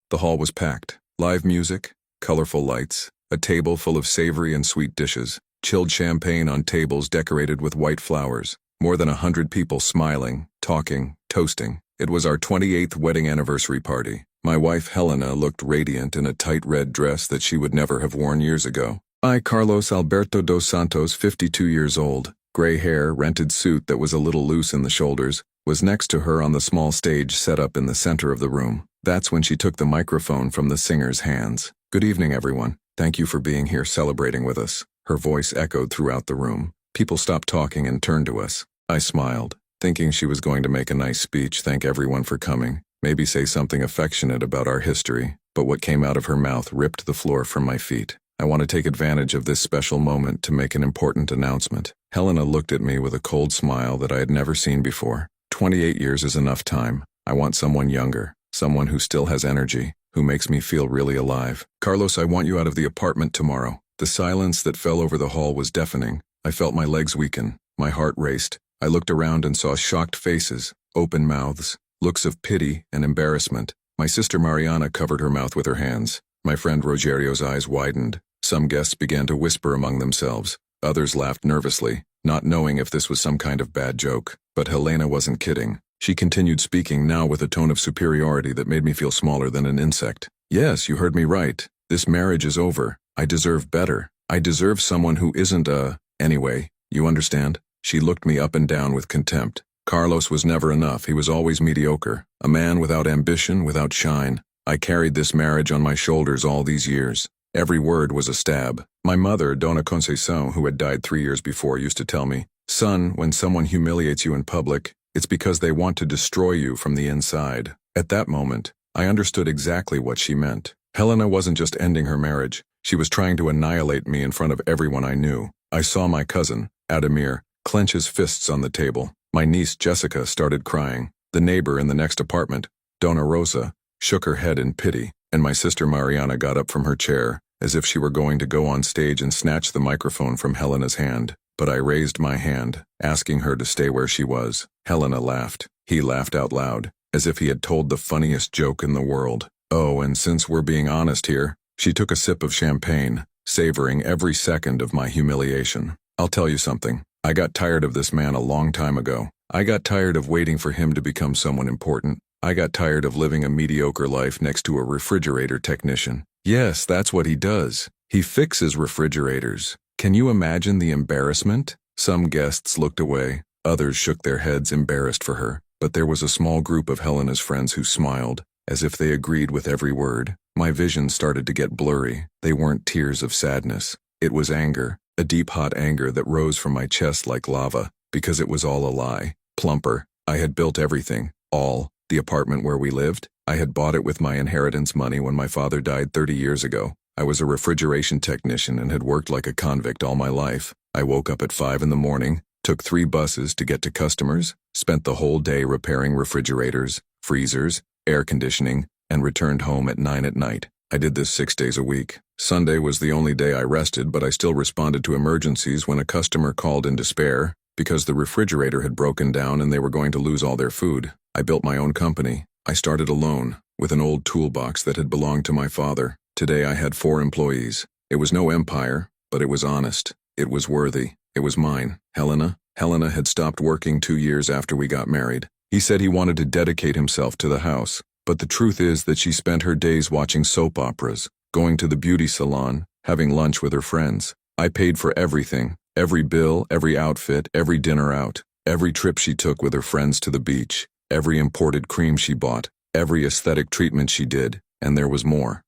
The hall was packed. Live music, colorful lights, a table full of savory and sweet dishes, chilled champagne on tables decorated with white flowers, more than 100 people smiling, talking, toasting. It was our 28th wedding anniversary party. My wife Helena looked radiant in a tight red dress that she would never have worn years ago. I, Carlos Alberto dos Santos, 52 years old, gray hair, rented suit that was a little loose in the shoulders, was next to her on the small stage set up in the center of the room. That's when she took the microphone from the singer's hands. "Good evening, everyone. Thank you for being here celebrating with us." Her voice echoed throughout the room. People stopped talking and turned to us. I smiled, thinking she was going to make a nice speech, thank everyone for coming, maybe say something affectionate about our history, but what came out of her mouth ripped the floor from my feet. "I want to take advantage of this special moment to make an important announcement." Helena looked at me with a cold smile that I had never seen before. 28 years is enough time. I want someone younger, someone who still has energy, who makes me feel really alive. "Carlos, I want you out of the apartment tomorrow." The silence that fell over the hall was deafening. I felt my legs weaken. My heart raced. I looked around and saw shocked faces, open mouths, looks of pity and embarrassment. My sister Mariana covered her mouth with her hands. My friend Rogerio's eyes widened. Some guests began to whisper among themselves. Others laughed nervously, not knowing if this was some kind of bad joke. But Helena wasn't kidding. She continued speaking, now with a tone of superiority that made me feel smaller than an insect. "Yes, you heard me right. This marriage is over. I deserve better. I deserve someone who isn't anyway, you understand?" She looked me up and down with contempt. Carlos was never enough. He was always mediocre. A man without ambition, without shine. I carried this marriage on my shoulders all these years. Every word was a stab. My mother, Dona Conceição, who had died 3 years before, used to tell me, "Son, when someone humiliates you in public, it's because they want to destroy you from the inside." At that moment, I understood exactly what she meant. Helena wasn't just ending her marriage. She was trying to annihilate me in front of everyone I knew. I saw my cousin, Ademir, clench his fists on the table. My niece, Jessica, started crying. The neighbor in the next apartment, Dona Rosa, shook her head in pity, and my sister Mariana got up from her chair, as if she were going to go on stage and snatch the microphone from Helena's hand. But I raised my hand, asking her to stay where she was. Helena laughed. He laughed out loud, as if he had told the funniest joke in the world. "Oh, and since we're being honest here," she took a sip of champagne, savoring every second of my humiliation. "I'll tell you something. I got tired of this man a long time ago. I got tired of waiting for him to become someone important. I got tired of living a mediocre life next to a refrigerator technician. Yes, that's what he does. He fixes refrigerators. Can you imagine the embarrassment?" Some guests looked away. Others shook their heads, embarrassed for her. But there was a small group of Helena's friends who smiled, as if they agreed with every word. My vision started to get blurry. They weren't tears of sadness. It was anger, a deep hot anger that rose from my chest like lava, because it was all a lie. Plumper. I had built everything. All. The apartment where we lived. I had bought it with my inheritance money when my father died 30 years ago. I was a refrigeration technician and had worked like a convict all my life. I woke up at 5 in the morning, took 3 buses to get to customers, spent the whole day repairing refrigerators, freezers, air conditioning, and returned home at 9 at night. I did this 6 days a week. Sunday was the only day I rested, but I still responded to emergencies when a customer called in despair because the refrigerator had broken down and they were going to lose all their food. I built my own company. I started alone, with an old toolbox that had belonged to my father. Today I had 4 employees. It was no empire, but it was honest. It was worthy. It was mine. Helena had stopped working 2 years after we got married. He said he wanted to dedicate himself to the house. But the truth is that she spent her days watching soap operas, going to the beauty salon, having lunch with her friends. I paid for everything, every bill, every outfit, every dinner out, every trip she took with her friends to the beach, every imported cream she bought, every aesthetic treatment she did, and there was more.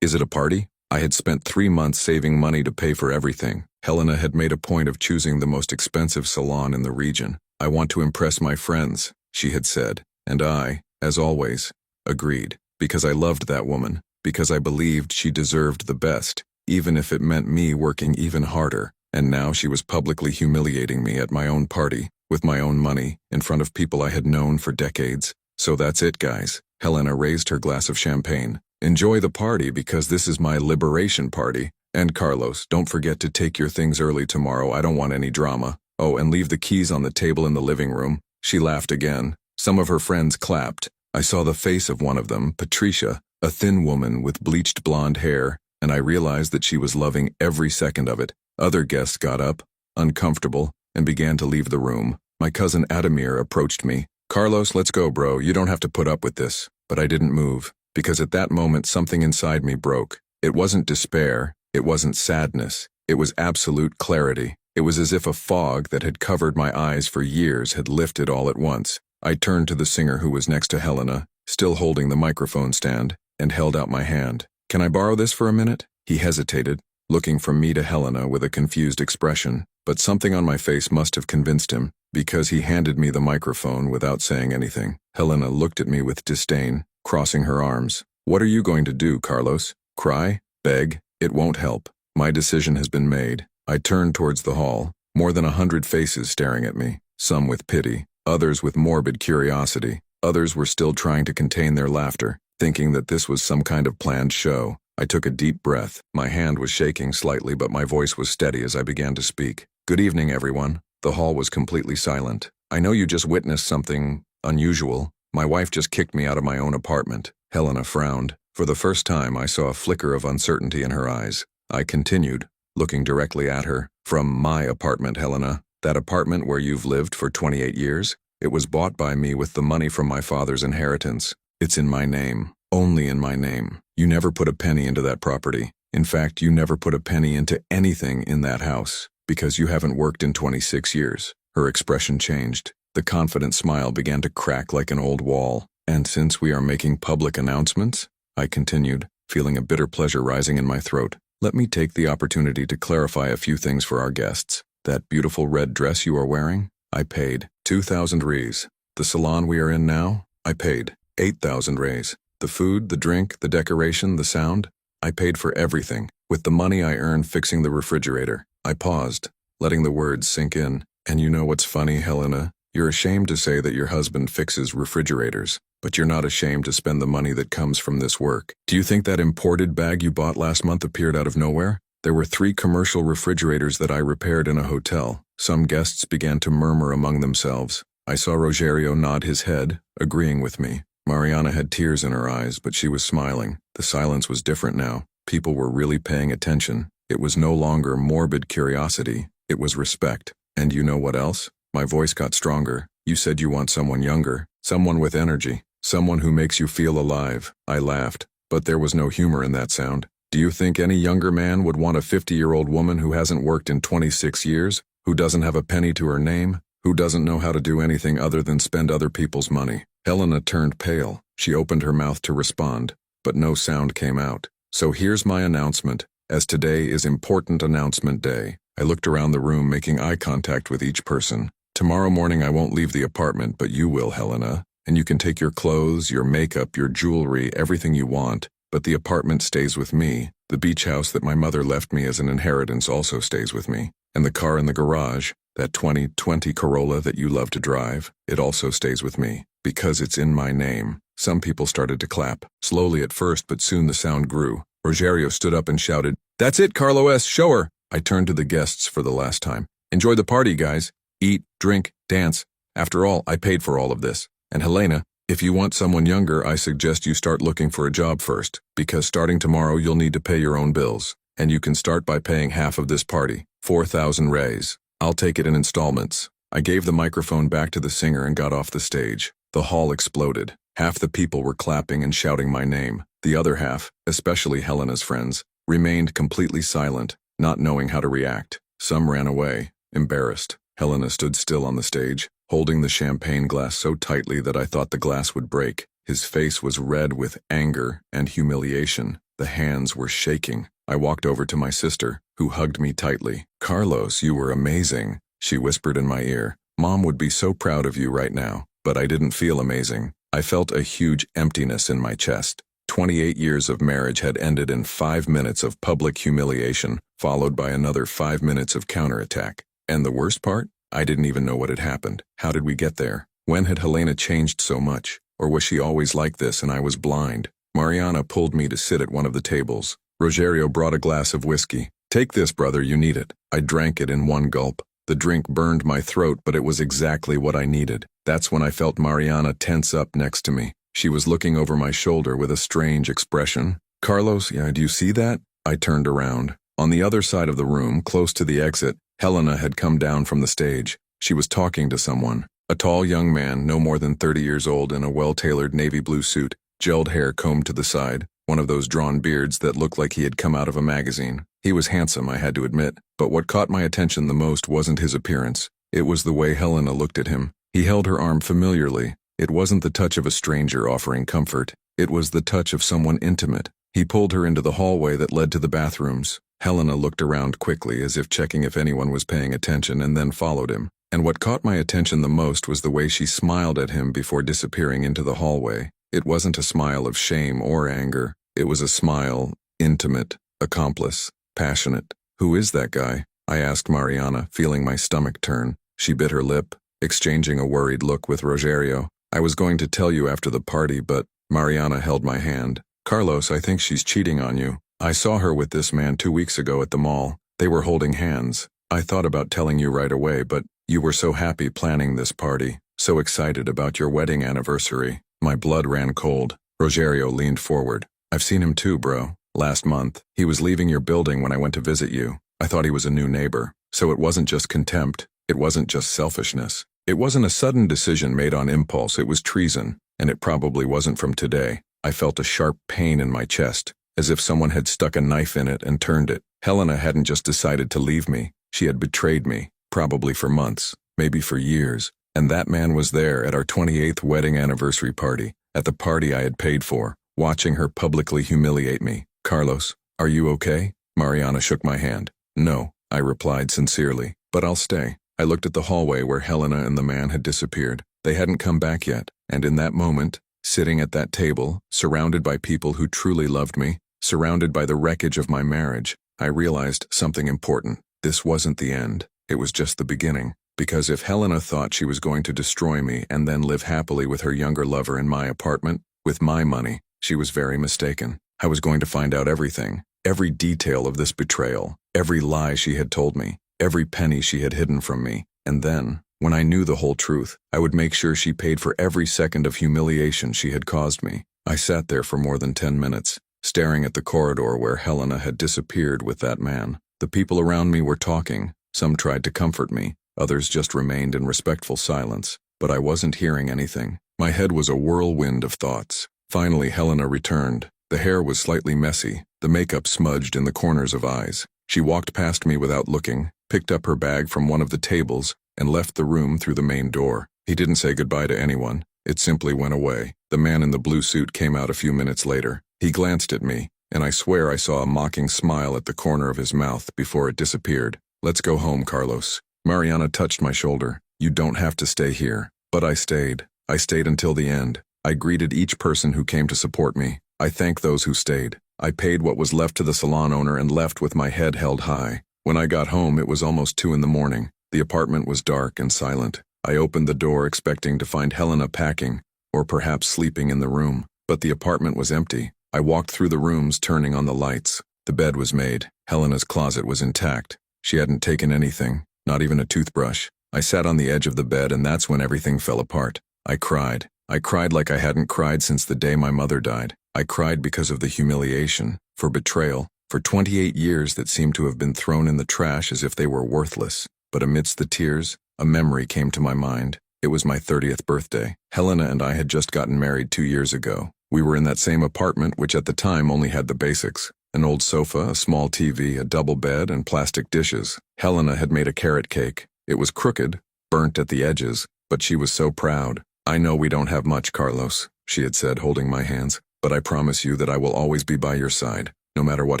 Is it a party? I had spent 3 months saving money to pay for everything. Helena had made a point of choosing the most expensive salon in the region. "I want to impress my friends," she had said, and I, as always, agreed, because I loved that woman, because I believed she deserved the best, even if it meant me working even harder. And now she was publicly humiliating me at my own party, with my own money, in front of people I had known for decades. "So that's it, guys." Helena raised her glass of champagne. "Enjoy the party because this is my liberation party. And Carlos, don't forget to take your things early tomorrow. I don't want any drama. Oh, and leave the keys on the table in the living room." She laughed again. Some of her friends clapped. I saw the face of one of them, Patricia, a thin woman with bleached blonde hair, and I realized that she was loving every second of it. Other guests got up, uncomfortable, and began to leave the room. My cousin Adamir approached me. "Carlos, let's go, bro. You don't have to put up with this." But I didn't move, because at that moment something inside me broke. It wasn't despair, it wasn't sadness, it was absolute clarity. It was as if a fog that had covered my eyes for years had lifted all at once. I turned to the singer who was next to Helena, still holding the microphone stand, and held out my hand. "Can I borrow this for a minute?" He hesitated, looking from me to Helena with a confused expression, but something on my face must have convinced him, because he handed me the microphone without saying anything. Helena looked at me with disdain, crossing her arms. "What are you going to do, Carlos? Cry? Beg? It won't help. My decision has been made." I turned towards the hall, more than 100 faces staring at me, some with pity, others with morbid curiosity. Others were still trying to contain their laughter, thinking that this was some kind of planned show. I took a deep breath. My hand was shaking slightly, but my voice was steady as I began to speak. "Good evening, everyone." The hall was completely silent. "I know you just witnessed something unusual. My wife just kicked me out of my own apartment." Helena frowned. For the first time, I saw a flicker of uncertainty in her eyes. I continued, looking directly at her. "From my apartment, Helena. That apartment where you've lived for 28 years. It was bought by me with the money from my father's inheritance. It's in my name. Only in my name. You never put a penny into that property. In fact, you never put a penny into anything in that house, because you haven't worked in 26 years. Her expression changed. The confident smile began to crack like an old wall. "And since we are making public announcements," I continued, feeling a bitter pleasure rising in my throat, "let me take the opportunity to clarify a few things for our guests. That beautiful red dress you are wearing, I paid 2,000 reis. The salon we are in now, I paid 8,000 reis. The food, the drink, the decoration, the sound, I paid for everything, with the money I earned fixing the refrigerator." I paused, letting the words sink in. "And you know what's funny, Helena? You're ashamed to say that your husband fixes refrigerators, but you're not ashamed to spend the money that comes from this work. Do you think that imported bag you bought last month appeared out of nowhere? There were 3 commercial refrigerators that I repaired in a hotel." Some guests began to murmur among themselves. I saw Rogerio nod his head, agreeing with me. Mariana had tears in her eyes, but she was smiling. The silence was different now. People were really paying attention. It was no longer morbid curiosity, it was respect. "And you know what else?" My voice got stronger. "You said you want someone younger, someone with energy, someone who makes you feel alive." I laughed, but there was no humor in that sound. "Do you think any younger man would want a 50-year-old woman who hasn't worked in 26 years, who doesn't have a penny to her name, who doesn't know how to do anything other than spend other people's money?" Helena turned pale. She opened her mouth to respond, but no sound came out. "So here's my announcement, as today is Important Announcement Day." I looked around the room, making eye contact with each person. "Tomorrow morning I won't leave the apartment, but you will, Helena. And you can take your clothes, your makeup, your jewelry, everything you want, but the apartment stays with me. The beach house that my mother left me as an inheritance also stays with me. And the car in the garage, that 2020 Corolla that you love to drive, it also stays with me, because it's in my name." Some people started to clap, slowly at first, but soon the sound grew. Rogerio stood up and shouted, "That's it, Carlos, show her!" I turned to the guests for the last time. "Enjoy the party, guys. Eat, drink, dance. After all, I paid for all of this. And Helena, if you want someone younger, I suggest you start looking for a job first, because starting tomorrow you'll need to pay your own bills. And you can start by paying half of this party, 4,000 reis. I'll take it in installments." I gave the microphone back to the singer and got off the stage. The hall exploded. Half the people were clapping and shouting my name. The other half, especially Helena's friends, remained completely silent, not knowing how to react. Some ran away, embarrassed. Helena stood still on the stage, holding the champagne glass so tightly that I thought the glass would break. His face was red with anger and humiliation. The hands were shaking. I walked over to my sister, who hugged me tightly. "Carlos, you were amazing," she whispered in my ear. "Mom would be so proud of you right now." But I didn't feel amazing. I felt a huge emptiness in my chest. 28 years of marriage had ended in 5 minutes of public humiliation, followed by another 5 minutes of counterattack. And the worst part? I didn't even know what had happened. How did we get there? When had Helena changed so much? Or was she always like this and I was blind? Mariana pulled me to sit at one of the tables. Rogerio brought a glass of whiskey. "Take this, brother, you need it." I drank it in one gulp. The drink burned my throat, but it was exactly what I needed. That's when I felt Mariana tense up next to me. She was looking over my shoulder with a strange expression. Carlos, yeah, do you see that? I turned around. On the other side of the room, close to the exit, Helena had come down from the stage. She was talking to someone. A tall young man, no more than 30 years old, in a well-tailored navy blue suit, gelled hair combed to the side, one of those drawn beards that looked like he had come out of a magazine. He was handsome, I had to admit, but what caught my attention the most wasn't his appearance. It was the way Helena looked at him. He held her arm familiarly. It wasn't the touch of a stranger offering comfort. It was the touch of someone intimate. He pulled her into the hallway that led to the bathrooms. Helena looked around quickly as if checking if anyone was paying attention and then followed him. And what caught my attention the most was the way she smiled at him before disappearing into the hallway. It wasn't a smile of shame or anger. It was a smile, intimate, accomplice, passionate. Who is that guy? I asked Mariana, feeling my stomach turn. She bit her lip, exchanging a worried look with Rogerio. I was going to tell you after the party, but Mariana held my hand. Carlos, I think she's cheating on you. I saw her with this man 2 weeks ago at the mall. They were holding hands. I thought about telling you right away, but you were so happy planning this party, so excited about your wedding anniversary. My blood ran cold. Rogerio leaned forward. I've seen him too, bro. Last month, he was leaving your building when I went to visit you. I thought he was a new neighbor. So it wasn't just contempt. It wasn't just selfishness. It wasn't a sudden decision made on impulse. It was treason, and it probably wasn't from today. I felt a sharp pain in my chest, as if someone had stuck a knife in it and turned it. Helena hadn't just decided to leave me. She had betrayed me, probably for months, maybe for years. And that man was there at our 28th wedding anniversary party, at the party I had paid for, watching her publicly humiliate me. Carlos, are you okay? Mariana shook my hand. No, I replied sincerely, but I'll stay. I looked at the hallway where Helena and the man had disappeared. They hadn't come back yet, and in that moment, sitting at that table, surrounded by people who truly loved me, surrounded by the wreckage of my marriage, I realized something important. This wasn't the end. It was just the beginning. Because if Helena thought she was going to destroy me and then live happily with her younger lover in my apartment, with my money, she was very mistaken. I was going to find out everything, every detail of this betrayal, every lie she had told me, every penny she had hidden from me, and then, when I knew the whole truth, I would make sure she paid for every second of humiliation she had caused me. I sat there for more than 10 minutes, staring at the corridor where Helena had disappeared with that man. The people around me were talking. Some tried to comfort me. Others just remained in respectful silence. But I wasn't hearing anything. My head was a whirlwind of thoughts. Finally, Helena returned. The hair was slightly messy, the makeup smudged in the corners of eyes. She walked past me without looking, picked up her bag from one of the tables, and left the room through the main door. He didn't say goodbye to anyone. It simply went away. The man in the blue suit came out a few minutes later. He glanced at me, and I swear I saw a mocking smile at the corner of his mouth before it disappeared. Let's go home, Carlos. Mariana touched my shoulder. You don't have to stay here. But I stayed. I stayed until the end. I greeted each person who came to support me. I thanked those who stayed. I paid what was left to the salon owner and left with my head held high. When I got home, it was almost 2 in the morning. The apartment was dark and silent. I opened the door expecting to find Helena packing, or perhaps sleeping in the room. But the apartment was empty. I walked through the rooms, turning on the lights. The bed was made. Helena's closet was intact. She hadn't taken anything, not even a toothbrush. I sat on the edge of the bed, and that's when everything fell apart. I cried. I cried like I hadn't cried since the day my mother died. I cried because of the humiliation, for betrayal, for 28 years that seemed to have been thrown in the trash as if they were worthless. But amidst the tears, a memory came to my mind. It was my 30th birthday. Helena and I had just gotten married 2 years ago. We were in that same apartment, which at the time only had the basics. An old sofa, a small TV, a double bed, and plastic dishes. Helena had made a carrot cake. It was crooked, burnt at the edges, but she was so proud. I know we don't have much, Carlos, she had said, holding my hands, but I promise you that I will always be by your side, no matter what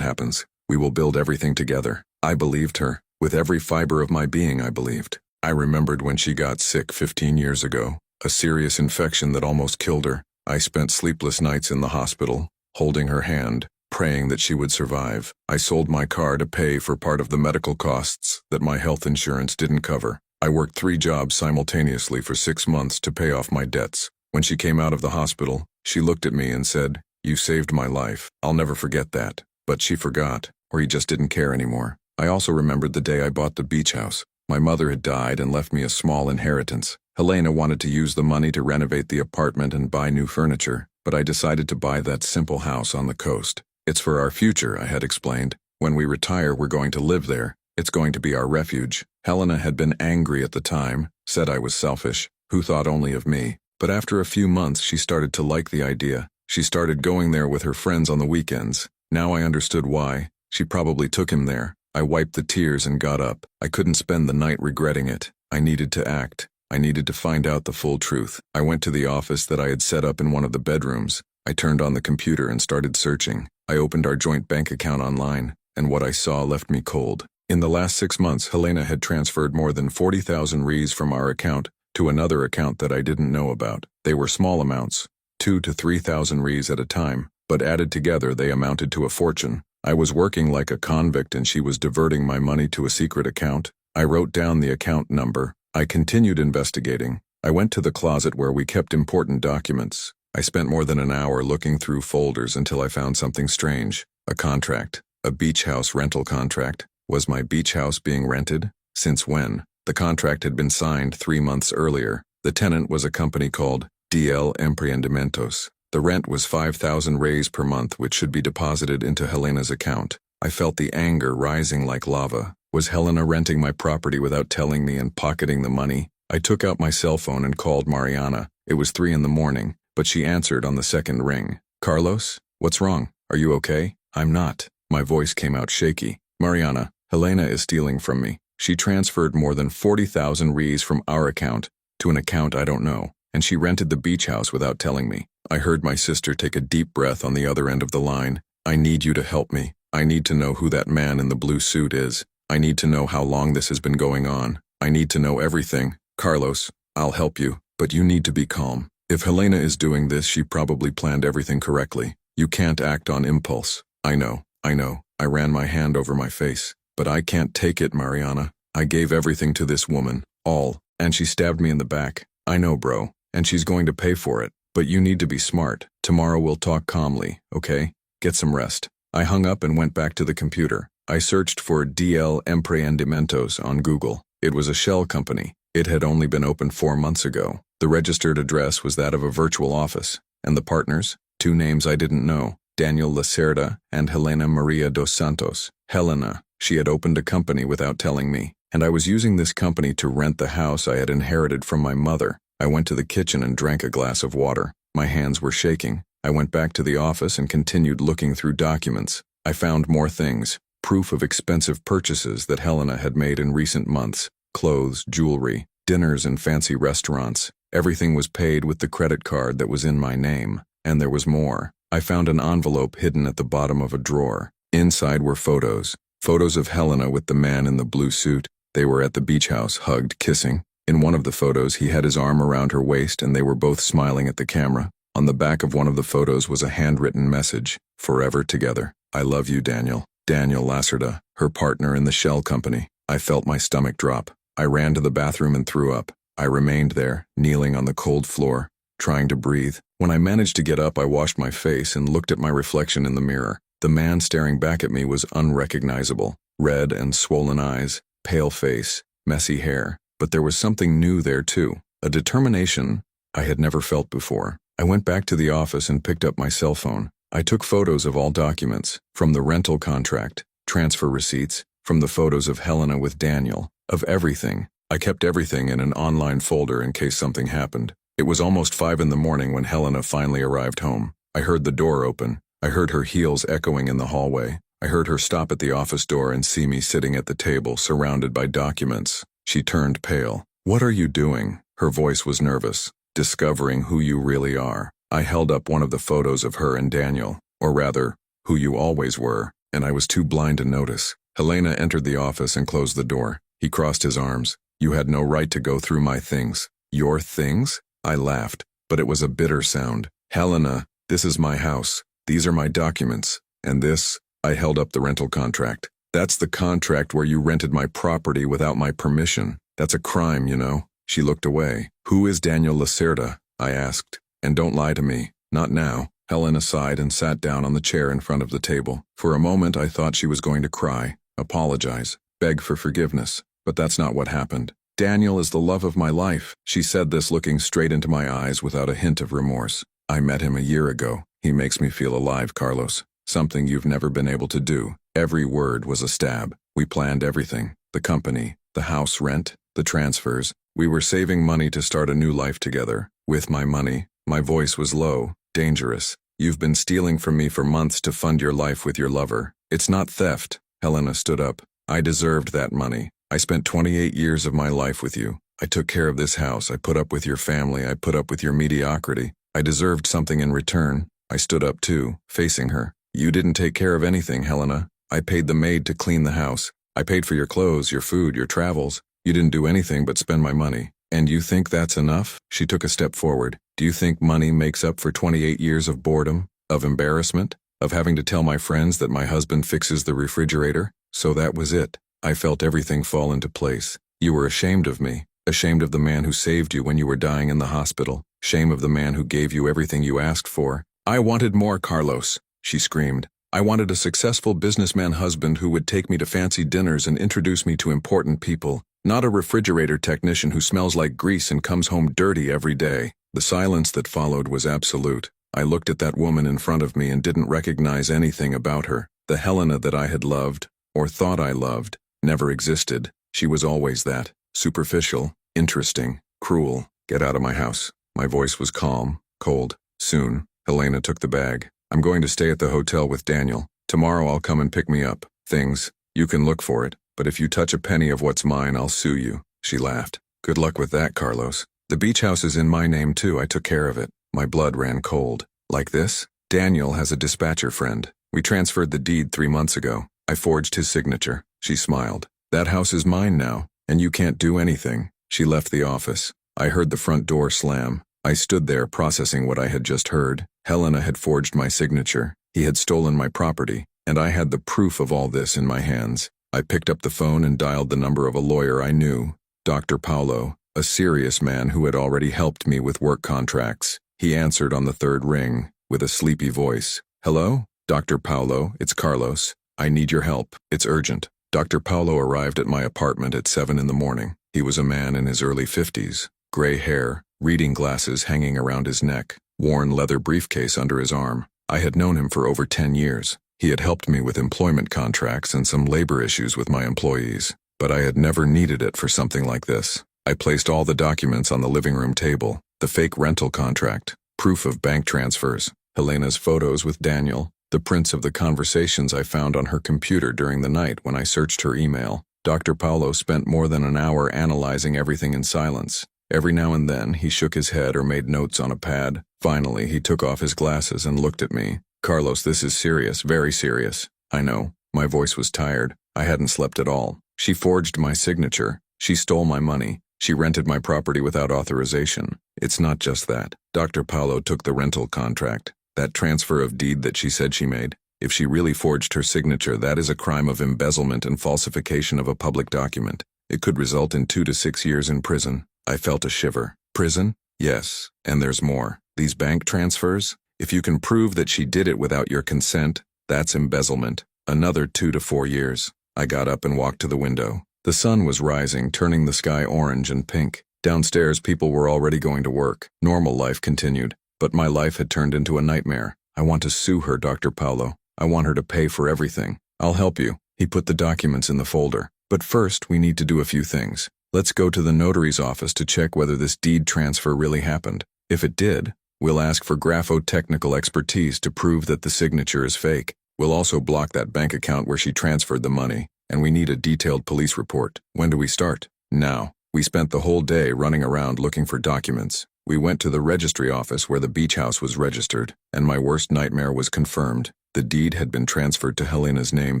happens. We will build everything together. I believed her. With every fiber of my being, I believed. I remembered when she got sick 15 years ago, a serious infection that almost killed her. I spent sleepless nights in the hospital, holding her hand, praying that she would survive. I sold my car to pay for part of the medical costs that my health insurance didn't cover. I worked 3 jobs simultaneously for 6 months to pay off my debts. When she came out of the hospital, she looked at me and said, "You saved my life. I'll never forget that." But she forgot, or he just didn't care anymore. I also remembered the day I bought the beach house. My mother had died and left me a small inheritance. Helena wanted to use the money to renovate the apartment and buy new furniture, but I decided to buy that simple house on the coast. It's for our future, I had explained. When we retire, we're going to live there. It's going to be our refuge. Helena had been angry at the time, said I was selfish, who thought only of me. But after a few months, she started to like the idea. She started going there with her friends on the weekends. Now I understood why. She probably took him there. I wiped the tears and got up. I couldn't spend the night regretting it. I needed to act. I needed to find out the full truth. I went to the office that I had set up in one of the bedrooms. I turned on the computer and started searching. I opened our joint bank account online, and what I saw left me cold. In the last 6 months, Helena had transferred more than 40,000 Rs from our account to another account that I didn't know about. They were small amounts, 2,000 to 3,000 Rs at a time, but added together they amounted to a fortune. I was working like a convict and she was diverting my money to a secret account. I wrote down the account number. I continued investigating. I went to the closet where we kept important documents. I spent more than an hour looking through folders until I found something strange. A contract. A beach house rental contract. Was my beach house being rented? Since when? The contract had been signed 3 months earlier. The tenant was a company called DL Empreendimentos. The rent was 5,000 Rs per month, which should be deposited into Helena's account. I felt the anger rising like lava. Was Helena renting my property without telling me and pocketing the money? I took out my cell phone and called Mariana. It was 3 in the morning, but she answered on the second ring. Carlos? What's wrong? Are you okay? I'm not. My voice came out shaky. Mariana, Helena is stealing from me. She transferred more than 40,000 Rs from our account to an account I don't know, and she rented the beach house without telling me. I heard my sister take a deep breath on the other end of the line. I need you to help me. I need to know who that man in the blue suit is. I need to know how long this has been going on. I need to know everything. Carlos, I'll help you, but you need to be calm. If Helena is doing this, she probably planned everything correctly. You can't act on impulse. I know. I ran my hand over my face. But I can't take it, Mariana. I gave everything to this woman. All. And she stabbed me in the back. I know, bro. And she's going to pay for it. But you need to be smart. Tomorrow we'll talk calmly, okay? Get some rest. I hung up and went back to the computer. I searched for DL Empreendimentos on Google. It was a shell company. It had only been opened 4 months ago. The registered address was that of a virtual office. And the partners? 2 names I didn't know. Daniel Lacerda and Helena Maria dos Santos. Helena. She had opened a company without telling me. And I was using this company to rent the house I had inherited from my mother. I went to the kitchen and drank a glass of water. My hands were shaking. I went back to the office and continued looking through documents. I found more things. Proof of expensive purchases that Helena had made in recent months. Clothes, jewelry, dinners in fancy restaurants. Everything was paid with the credit card that was in my name. And there was more. I found an envelope hidden at the bottom of a drawer. Inside were photos. Photos of Helena with the man in the blue suit. They were at the beach house, hugged, kissing. In one of the photos, he had his arm around her waist and they were both smiling at the camera. On the back of one of the photos was a handwritten message, "Forever together. I love you, Daniel." Daniel Lacerda, her partner in the shell company. I felt my stomach drop. I ran to the bathroom and threw up. I remained there, kneeling on the cold floor, trying to breathe. When I managed to get up, I washed my face and looked at my reflection in the mirror. The man staring back at me was unrecognizable. Red and swollen eyes, pale face, messy hair. But there was something new there too. A determination I had never felt before. I went back to the office and picked up my cell phone. I took photos of all documents, from the rental contract, transfer receipts, from the photos of Helena with Daniel, of everything. I kept everything in an online folder in case something happened. It was almost 5 in the morning when Helena finally arrived home. I heard the door open. I heard her heels echoing in the hallway. I heard her stop at the office door and see me sitting at the table surrounded by documents. She turned pale. "What are you doing?" Her voice was nervous. "Discovering who you really are." I held up one of the photos of her and Daniel, or rather, who you always were, and I was too blind to notice. Helena entered the office and closed the door. He crossed his arms. "You had no right to go through my things." "Your things?" I laughed, but it was a bitter sound. "Helena, this is my house. These are my documents. And this," I held up the rental contract. "That's the contract where you rented my property without my permission. That's a crime, you know." She looked away. "Who is Daniel Lacerda?" I asked. "And don't lie to me. Not now." Helena sighed and sat down on the chair in front of the table. For a moment I thought she was going to cry, apologize, beg for forgiveness. But that's not what happened. Daniel is the love of my life. She said this looking straight into my eyes without a hint of remorse. I met him a year ago. He makes me feel alive, Carlos. Something you've never been able to do. Every word was a stab. We planned everything. The company, the house rent, the transfers. We were saving money to start a new life together. With my money. My voice was low, dangerous. You've been stealing from me for months to fund your life with your lover. It's not theft. Helena stood up. I deserved that money. I spent 28 years of my life with you. I took care of this house. I put up with your family. I put up with your mediocrity. I deserved something in return. I stood up too, facing her. You didn't take care of anything, Helena. I paid the maid to clean the house. I paid for your clothes, your food, your travels. You didn't do anything but spend my money. And you think that's enough? She took a step forward. Do you think money makes up for 28 years of boredom, of embarrassment, of having to tell my friends that my husband fixes the refrigerator? So that was it. I felt everything fall into place. You were ashamed of me, ashamed of the man who saved you when you were dying in the hospital, shame of the man who gave you everything you asked for. I wanted more, Carlos, she screamed. I wanted a successful businessman husband who would take me to fancy dinners and introduce me to important people, not a refrigerator technician who smells like grease and comes home dirty every day. The silence that followed was absolute. I looked at that woman in front of me and didn't recognize anything about her. The Helena that I had loved, or thought I loved, never existed. She was always that. Superficial, interesting, cruel. Get out of my house. My voice was calm, cold. Soon, Helena took the bag. I'm going to stay at the hotel with Daniel. Tomorrow I'll come and pick me up. Things. You can look for it, but if you touch a penny of what's mine, I'll sue you. She laughed. Good luck with that, Carlos. The beach house is in my name too. I took care of it. My blood ran cold. Like this? Daniel has a dispatcher friend. We transferred the deed 3 months ago. I forged his signature. She smiled. That house is mine now, and you can't do anything. She left the office. I heard the front door slam. I stood there processing what I had just heard. Helena had forged my signature. He had stolen my property, and I had the proof of all this in my hands. I picked up the phone and dialed the number of a lawyer I knew, Dr. Paulo, a serious man who had already helped me with work contracts. He answered on the third ring, with a sleepy voice. Hello? Dr. Paulo, it's Carlos. I need your help. It's urgent. Dr. Paulo arrived at my apartment at 7 in the morning. He was a man in his early 50s, gray hair, reading glasses hanging around his neck, worn leather briefcase under his arm. I had known him for over 10 years. He had helped me with employment contracts and some labor issues with my employees, but I had never needed it for something like this. I placed all the documents on the living room table, the fake rental contract, proof of bank transfers, Helena's photos with Daniel, the prints of the conversations I found on her computer during the night when I searched her email. Dr. Paulo spent more than an hour analyzing everything in silence. Every now and then, he shook his head or made notes on a pad. Finally, he took off his glasses and looked at me. Carlos, this is serious, very serious. I know. My voice was tired. I hadn't slept at all. She forged my signature. She stole my money. She rented my property without authorization. It's not just that. Dr. Paulo took the rental contract, that transfer of deed that she said she made. If she really forged her signature, that is a crime of embezzlement and falsification of a public document. It could result in 2 to 6 years in prison. I felt a shiver. Prison? Yes. And there's more. These bank transfers? If you can prove that she did it without your consent, that's embezzlement. Another 2 to 4 years. I got up and walked to the window. The sun was rising, turning the sky orange and pink. Downstairs, people were already going to work. Normal life continued. But my life had turned into a nightmare. I want to sue her, Dr. Paulo. I want her to pay for everything. I'll help you. He put the documents in the folder. But first, we need to do a few things. Let's go to the notary's office to check whether this deed transfer really happened. If it did, we'll ask for graphotechnical expertise to prove that the signature is fake. We'll also block that bank account where she transferred the money. And we need a detailed police report. When do we start? Now. We spent the whole day running around looking for documents. We went to the registry office where the beach house was registered, and my worst nightmare was confirmed. The deed had been transferred to Helena's name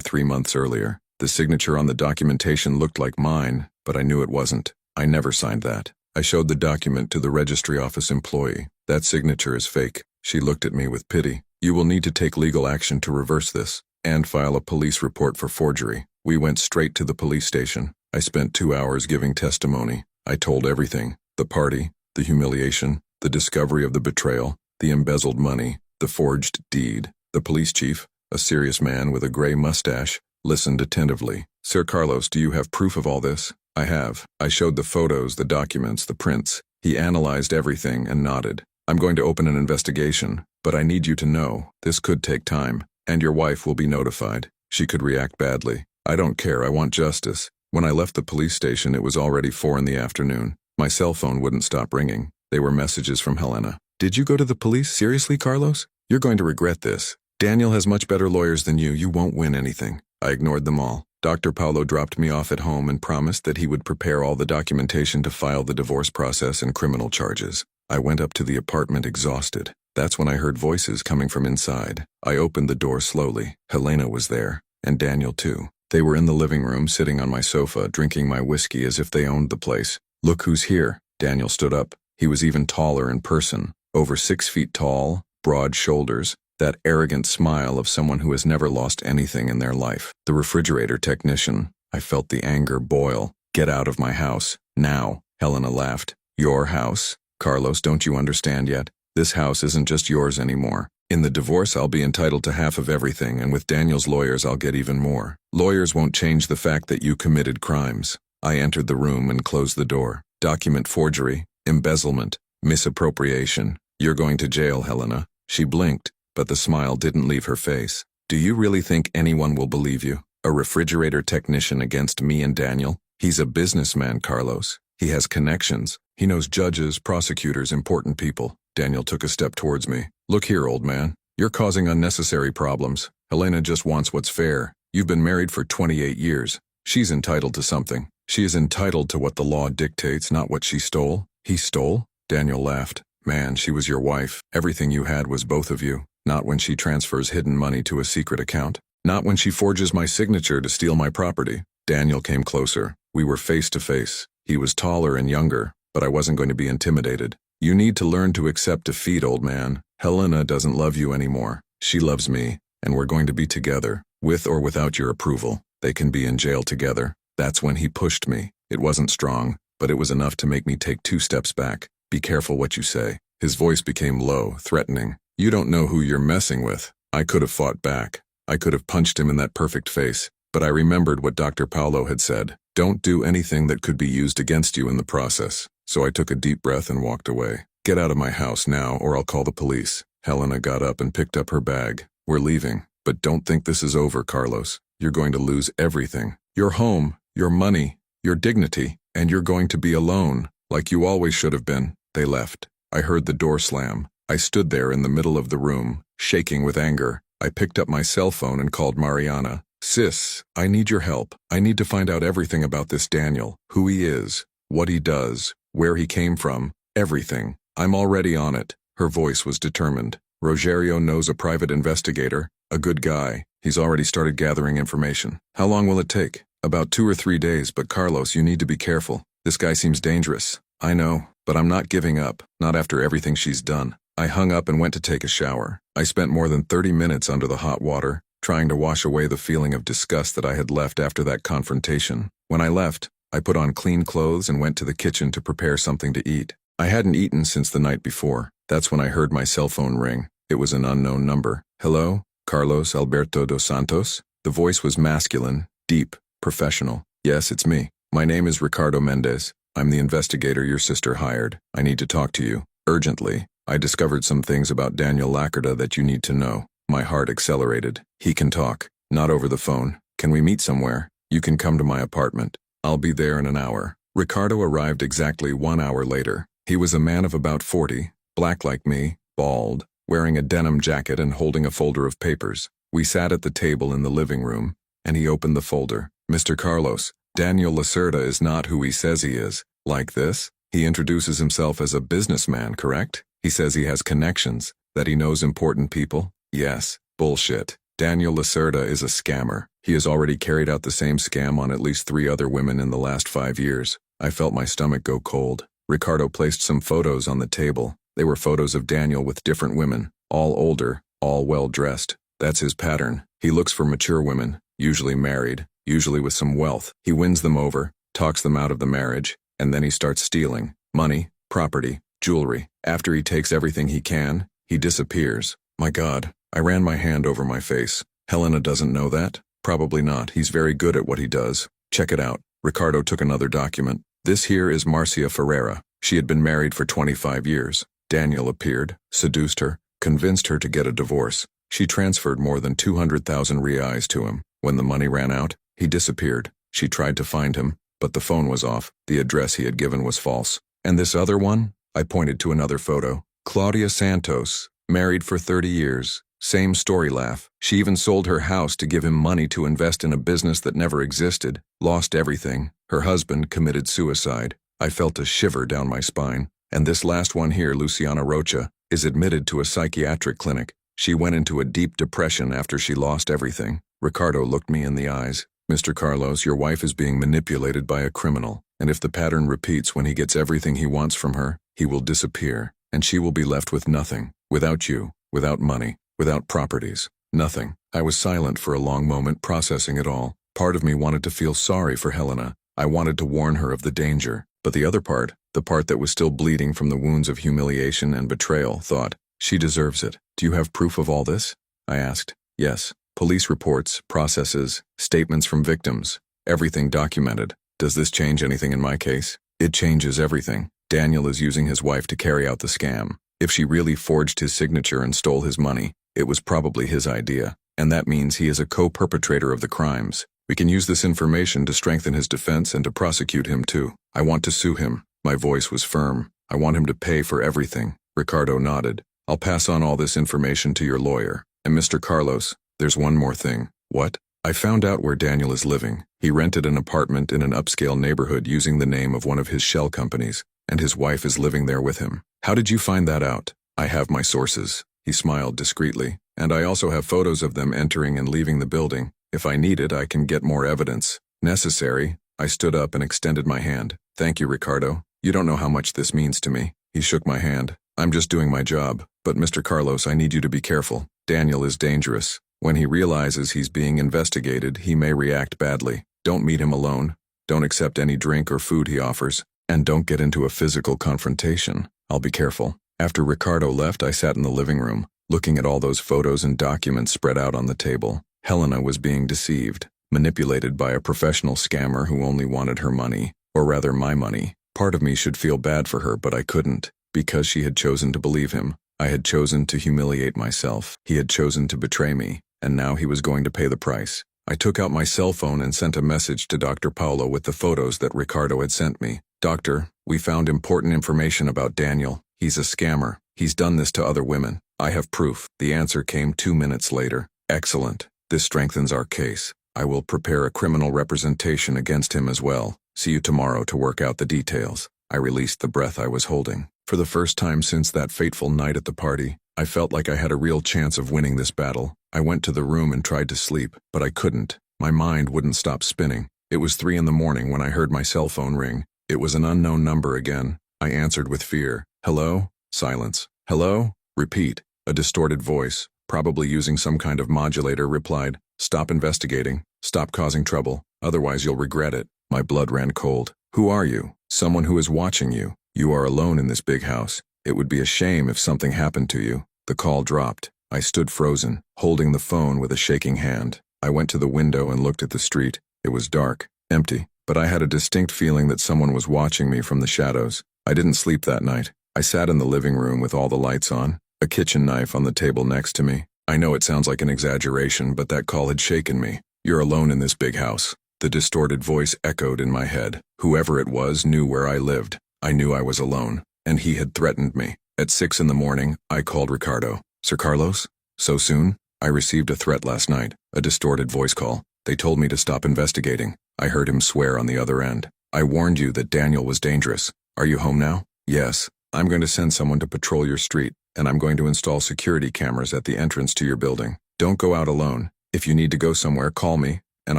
3 months earlier. The signature on the documentation looked like mine, but I knew it wasn't. I never signed that. I showed the document to the registry office employee. That signature is fake. She looked at me with pity. You will need to take legal action to reverse this, and file a police report for forgery. We went straight to the police station. I spent 2 hours giving testimony. I told everything. The party, the humiliation, the discovery of the betrayal, the embezzled money, the forged deed. The police chief, a serious man with a gray mustache, listened attentively. Sir Carlos, do you have proof of all this? I have. I showed the photos, the documents, the prints. He analyzed everything and nodded. I'm going to open an investigation, but I need you to know, this could take time, and your wife will be notified. She could react badly. I don't care, I want justice. When I left the police station, it was already 4 in the afternoon. My cell phone wouldn't stop ringing. They were messages from Helena. Did you go to the police? Seriously, Carlos? You're going to regret this. Daniel has much better lawyers than you. You won't win anything. I ignored them all. Dr. Paulo dropped me off at home and promised that he would prepare all the documentation to file the divorce process and criminal charges. I went up to the apartment exhausted. That's when I heard voices coming from inside. I opened the door slowly. Helena was there, and Daniel too. They were in the living room, sitting on my sofa, drinking my whiskey as if they owned the place. Look who's here. Daniel stood up. He was even taller in person, over 6 feet tall, broad shoulders, that arrogant smile of someone who has never lost anything in their life. The refrigerator technician. I felt the anger boil. Get out of my house. Now. Helena laughed. Your house? Carlos, don't you understand yet? This house isn't just yours anymore. In the divorce, I'll be entitled to half of everything, and with Daniel's lawyers, I'll get even more. Lawyers won't change the fact that you committed crimes. I entered the room and closed the door. Document forgery, embezzlement, misappropriation. You're going to jail, Helena. She blinked, but the smile didn't leave her face. Do you really think anyone will believe you? A refrigerator technician against me and Daniel? He's a businessman, Carlos. He has connections. He knows judges, prosecutors, important people. Daniel took a step towards me. Look here, old man. You're causing unnecessary problems. Helena just wants what's fair. You've been married for 28 years. She's entitled to something. She is entitled to what the law dictates, not what she stole. He stole? Daniel laughed. Man, she was your wife. Everything you had was both of you. Not when she transfers hidden money to a secret account. Not when she forges my signature to steal my property. Daniel came closer. We were face to face. He was taller and younger, but I wasn't going to be intimidated. You need to learn to accept defeat, old man. Helena doesn't love you anymore. She loves me, and we're going to be together, with or without your approval. They can be in jail together. That's when he pushed me. It wasn't strong, but it was enough to make me take 2 steps back. Be careful what you say. His voice became low, threatening. You don't know who you're messing with. I could have fought back. I could have punched him in that perfect face, but I remembered what Dr. Paulo had said. Don't do anything that could be used against you in the process. So I took a deep breath and walked away. Get out of my house now, or I'll call the police. Helena got up and picked up her bag. We're leaving, but don't think this is over, Carlos. You're going to lose everything. Your home, your money, your dignity, and you're going to be alone, like you always should have been. They left. I heard the door slam. I stood there in the middle of the room, shaking with anger. I picked up my cell phone and called Mariana. Sis, I need your help. I need to find out everything about this Daniel, who he is, what he does, where he came from, everything. I'm already on it. Her voice was determined. Rogerio knows a private investigator, a good guy. He's already started gathering information. How long will it take? About 2 or 3 days, but Carlos, you need to be careful. This guy seems dangerous. I know, but I'm not giving up, not after everything she's done. I hung up and went to take a shower. I spent more than 30 minutes under the hot water, trying to wash away the feeling of disgust that I had left after that confrontation. When I left, I put on clean clothes and went to the kitchen to prepare something to eat. I hadn't eaten since the night before. That's when I heard my cell phone ring. It was an unknown number. Hello? Carlos Alberto dos Santos? The voice was masculine, deep, professional. Yes, it's me. My name is Ricardo Mendez. I'm the investigator your sister hired. I need to talk to you. Urgently. I discovered some things about Daniel Lacerda that you need to know. My heart accelerated. He can talk. Not over the phone. Can we meet somewhere? You can come to my apartment. I'll be there in an hour. Ricardo arrived exactly 1 hour later. He was a man of about 40, black like me, bald, wearing a denim jacket and holding a folder of papers. We sat at the table in the living room, and he opened the folder. Mr. Carlos, Daniel Lacerda is not who he says he is. Like this? He introduces himself as a businessman, correct? He says he has connections, that he knows important people. Yes, bullshit. Daniel Lacerda is a scammer. He has already carried out the same scam on at least 3 other women in the last 5 years. I felt my stomach go cold. Ricardo placed some photos on the table. They were photos of Daniel with different women, all older, all well-dressed. That's his pattern. He looks for mature women, usually married, usually with some wealth. He wins them over, talks them out of the marriage, and then he starts stealing. Money, property, jewelry. After he takes everything he can, he disappears. My God, I ran my hand over my face. Helena doesn't know that? Probably not. He's very good at what he does. Check it out. Ricardo took another document. This here is Marcia Ferreira. She had been married for 25 years. Daniel appeared, seduced her, convinced her to get a divorce. She transferred more than 200,000 reais to him. When the money ran out, he disappeared. She tried to find him, but the phone was off. The address he had given was false. And this other one? I pointed to another photo. Claudia Santos, married for 30 years. Same story, laugh. She even sold her house to give him money to invest in a business that never existed. Lost everything. Her husband committed suicide. I felt a shiver down my spine. And this last one here, Luciana Rocha, is admitted to a psychiatric clinic. She went into a deep depression after she lost everything. Ricardo looked me in the eyes. Mr. Carlos, your wife is being manipulated by a criminal, and if the pattern repeats when he gets everything he wants from her, he will disappear, and she will be left with nothing, without you, without money, without properties, nothing. I was silent for a long moment, processing it all. Part of me wanted to feel sorry for Helena. I wanted to warn her of the danger, but the other part, the part that was still bleeding from the wounds of humiliation and betrayal, thought, she deserves it. Do you have proof of all this? I asked. Yes. Police reports, processes, statements from victims, everything documented. Does this change anything in my case? It changes everything. Daniel is using his wife to carry out the scam. If she really forged his signature and stole his money, it was probably his idea, and that means he is a co-perpetrator of the crimes. We can use this information to strengthen his defense and to prosecute him too. I want to sue him. My voice was firm. I want him to pay for everything. Ricardo nodded. I'll pass on all this information to your lawyer. And Mr. Carlos, there's one more thing. What? I found out where Daniel is living. He rented an apartment in an upscale neighborhood using the name of one of his shell companies, and his wife is living there with him. How did you find that out? I have my sources. He smiled discreetly. And I also have photos of them entering and leaving the building. If I need it, I can get more evidence. Necessary. I stood up and extended my hand. Thank you, Ricardo. You don't know how much this means to me. He shook my hand. I'm just doing my job. But Mr. Carlos, I need you to be careful. Daniel is dangerous. When he realizes he's being investigated, he may react badly. Don't meet him alone. Don't accept any drink or food he offers. And don't get into a physical confrontation. I'll be careful. After Ricardo left, I sat in the living room, looking at all those photos and documents spread out on the table. Helena was being deceived, manipulated by a professional scammer who only wanted her money, or rather my money. Part of me should feel bad for her, but I couldn't, because she had chosen to believe him. I had chosen to humiliate myself. He had chosen to betray me, and now he was going to pay the price. I took out my cell phone and sent a message to Dr. Paulo with the photos that Ricardo had sent me. Doctor, we found important information about Daniel. He's a scammer. He's done this to other women. I have proof. The answer came 2 minutes later. Excellent. This strengthens our case. I will prepare a criminal representation against him as well. See you tomorrow to work out the details. I released the breath I was holding. For the first time since that fateful night at the party, I felt like I had a real chance of winning this battle. I went to the room and tried to sleep, but I couldn't. My mind wouldn't stop spinning. It was 3 in the morning when I heard my cell phone ring. It was an unknown number again. I answered with fear. Hello? Silence. Hello? Repeat. A distorted voice, probably using some kind of modulator, replied, Stop investigating. Stop causing trouble. Otherwise you'll regret it. My blood ran cold. Who are you? Someone who is watching you. You are alone in this big house. It would be a shame if something happened to you. The call dropped. I stood frozen, holding the phone with a shaking hand. I went to the window and looked at the street. It was dark, empty, but I had a distinct feeling that someone was watching me from the shadows. I didn't sleep that night. I sat in the living room with all the lights on, a kitchen knife on the table next to me. I know it sounds like an exaggeration, but that call had shaken me. You're alone in this big house. The distorted voice echoed in my head. Whoever it was knew where I lived. I knew I was alone, and he had threatened me. At 6 in the morning, I called Ricardo. Sir Carlos? So soon? I received a threat last night, a distorted voice call. They told me to stop investigating. I heard him swear on the other end. I warned you that Daniel was dangerous. Are you home now? Yes. I'm going to send someone to patrol your street, and I'm going to install security cameras at the entrance to your building. Don't go out alone. If you need to go somewhere, call me, and